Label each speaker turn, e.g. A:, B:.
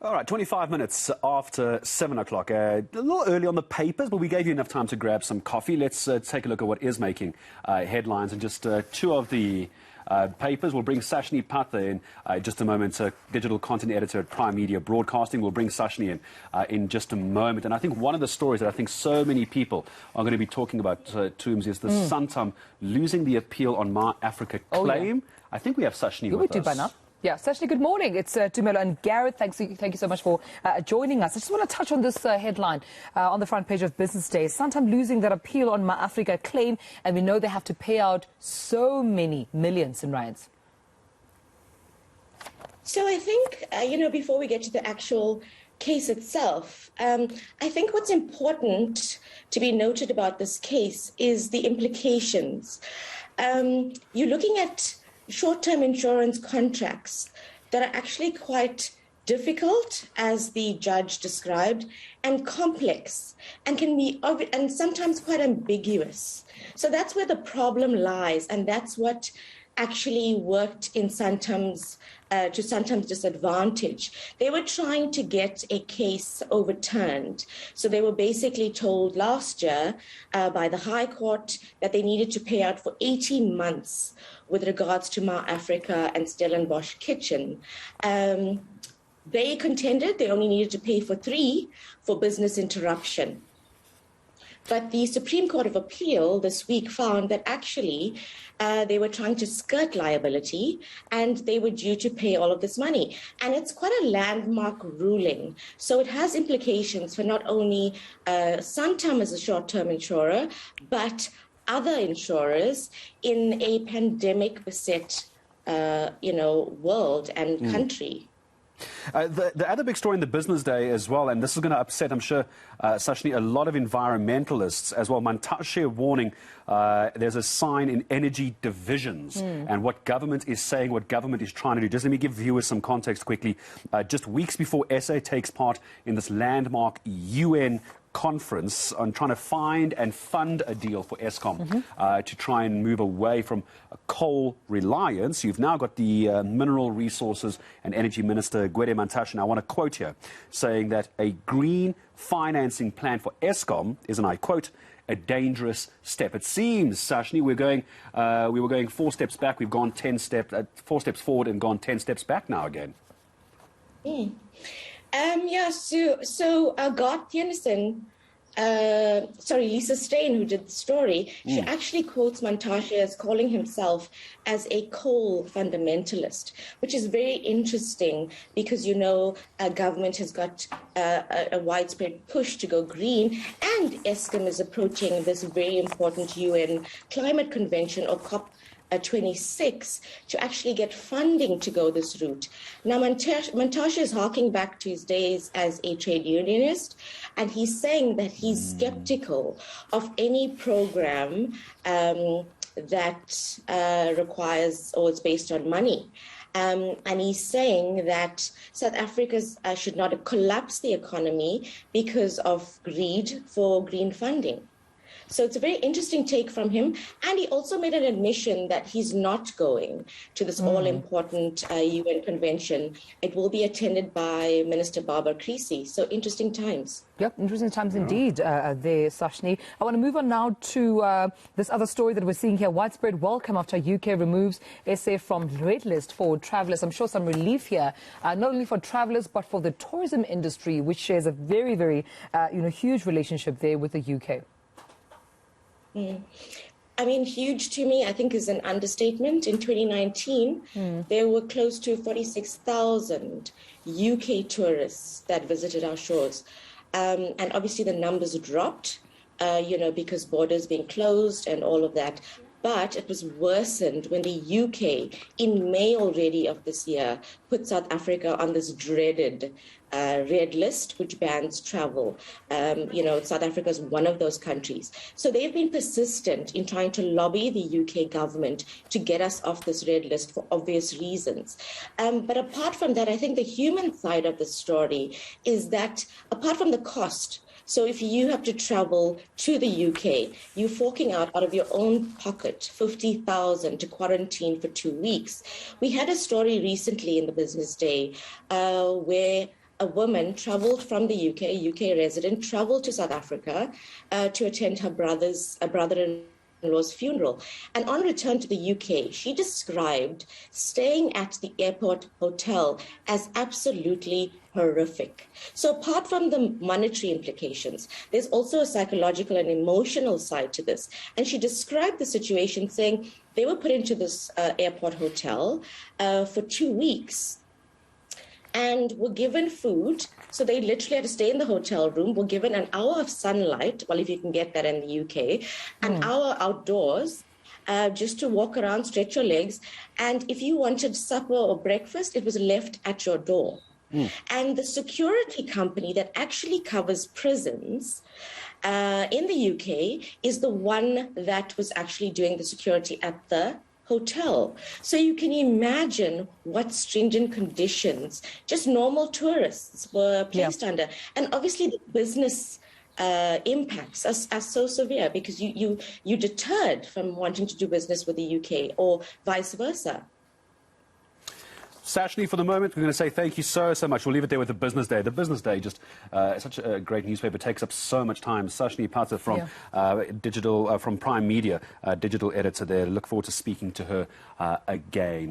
A: All right, 25 minutes after 7 o'clock. A little early on the papers, but we gave you enough time to grab some coffee. Let's take a look at what is making headlines. And just two of the papers. We'll bring Sashni in just a moment, digital content editor at Primedia Broadcasting. We'll bring Sashni in just a moment. And I think one of the stories that I think so many people are going to be talking about, Toombs, is the Santam losing the appeal on Ma Africa claim. Yeah. I think we have Sashni with us.
B: Yeah, Sashni, good morning. It's Tumelo and Gareth. Thank you so much for joining us. I just want to touch on this headline on the front page of Business Day. Santam losing their appeal on Ma Africa claim, and we know they have to pay out so many millions in rands.
C: So I think, before we get to the actual case itself, I think what's important to be noted about this case is the implications. You're looking at short-term insurance contracts that are actually quite difficult, as the judge described, and complex, and can be and sometimes quite ambiguous. So that's where the problem lies, and that's what actually worked in Santam's to Santam's disadvantage. They were trying to get a case overturned. So they were basically told last year by the High Court that they needed to pay out for 18 months with regards to Ma Africa and Stellenbosch Kitchen. They contended they only needed to pay for 3 for business interruption. But the Supreme Court of Appeal this week found that actually they were trying to skirt liability and they were due to pay all of this money. And it's quite a landmark ruling. So it has implications for not only Santam as a short-term insurer, but other insurers in a pandemic-beset, world and country.
A: The other big story in the Business Day as well, and this is going to upset, I'm sure, Sashni, a lot of environmentalists as well. Montague warning there's a sign in energy divisions and what government is saying, what government is trying to do. Just let me give viewers some context quickly. Just weeks before SA takes part in this landmark UN conference on trying to find and fund a deal for Eskom to try and move away from coal reliance. You've now got the Mineral Resources and Energy Minister, Gwede Mantashe, and I want to quote here, saying that a green financing plan for Eskom is, and I quote, a dangerous step. It seems, Sashni, we were going 4 steps back, we've gone 4 steps forward and gone 10 steps back now again.
C: So Garth Jensen, Lisa Stein, who did the story, she actually quotes Montague as calling himself as a coal fundamentalist, which is very interesting because, government has got a widespread push to go green, and Eskom is approaching this very important UN climate convention, or COP26, to actually get funding to go this route. Now, Montague is harking back to his days as a trade unionist, and he's saying that he's skeptical of any program that requires or is based on money. And he's saying that South Africa should not collapse the economy because of greed for green funding. So it's a very interesting take from him. And he also made an admission that he's not going to this all-important UN convention. It will be attended by Minister Barbara Creecy. So interesting times.
B: Yep, interesting times indeed there, Sashni. I want to move on now to this other story that we're seeing here. Widespread welcome after UK removes SA from red list for travellers. I'm sure some relief here, not only for travellers, but for the tourism industry, which shares a very, very huge relationship there with the UK.
C: I mean, huge to me, I think, is an understatement. In 2019, there were close to 46,000 UK tourists that visited our shores. And obviously the numbers dropped, because borders being closed and all of that. But it was worsened when the UK, in May already of this year, put South Africa on this dreaded red list, which bans travel. South Africa is one of those countries. So they've been persistent in trying to lobby the UK government to get us off this red list for obvious reasons. But apart from that, I think the human side of the story is that apart from the cost, so if you have to travel to the UK, you're forking out of your own pocket 50,000 to quarantine for 2 weeks. We had a story recently in the Business Day where a woman travelled from the UK, UK resident, travelled to South Africa to attend her brother-in-law's funeral. And on return to the UK, she described staying at the airport hotel as absolutely horrific. So apart from the monetary implications, there's also a psychological and emotional side to this. And she described the situation saying they were put into this airport hotel for 2 weeks and were given food. So they literally had to stay in the hotel room, were given an hour of sunlight, well, if you can get that in the UK, an hour outdoors, just to walk around, stretch your legs. And if you wanted supper or breakfast, it was left at your door. And the security company that actually covers prisons in the UK is the one that was actually doing the security at the hotel. So you can imagine what stringent conditions just normal tourists were placed under. And obviously the business impacts are so severe because you deterred from wanting to do business with the UK or vice versa.
A: Sashni, for the moment, we're going to say thank you so much. We'll leave it there with the Business Day. The Business Day, just such a great newspaper, takes up so much time. Sashni Pata from from Primedia, digital editor there. Look forward to speaking to her again.